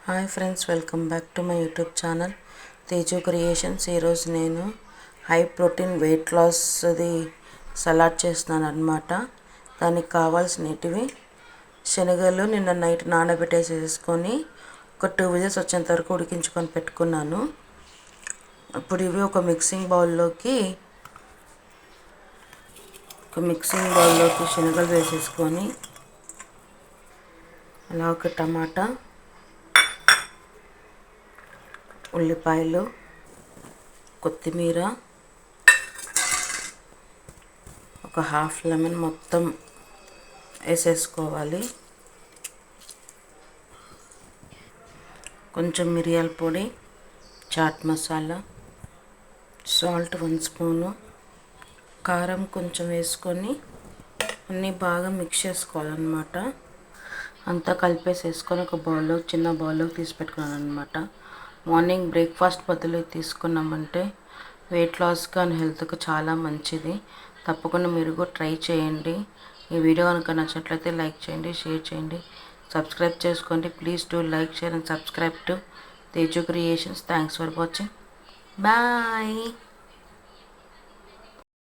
Hi friends, welcome back to my YouTube channel Teju creations. ఈరోజు నేను high protein wait లాస్ది salad చేస్తున్నాను అనమాట. దానికి కావాల్సినవి శనగలు నిన్న నైట్ నానబెట్టేసేసుకొని ఒక 2 విజిల్స్ వచ్చేంత వరకు ఉడికించుకొని పెట్టుకున్నాను. ఇప్పుడు ఇవి ఒక మిక్సింగ్ బౌల్లోకి శనగలు వేసేసుకొని, అలా ఒక టమాటా, ఉల్లిపాయలు, కొత్తిమీర, ఒక హాఫ్ లెమన్ మొత్తం వేసేసుకోవాలి. కొంచెం మిరియాల పొడి, చాట్ మసాలా, సాల్ట్ 1 స్పూను, కారం కొంచెం వేసుకొని అన్నీ బాగా మిక్స్ చేసుకోవాలన్నమాట. అంతా కలిపేసేసుకొని ఒక చిన్న బౌల్లోకి తీసి పెట్టుకున్నాను అనమాట. మార్నింగ్ బ్రేక్ఫాస్ట్ బదులు తీసుకున్నామంటే వెయిట్ లాస్గా అండ్ హెల్త్కి చాలా మంచిది. తప్పకుండా మీరు కూడా ట్రై చేయండి. ఈ వీడియో కనుక నచ్చినట్లయితే లైక్ చేయండి, షేర్ చేయండి, సబ్స్క్రైబ్ చేసుకోండి. Please do like, share and subscribe to Teju creations. Thanks for watching. Bye.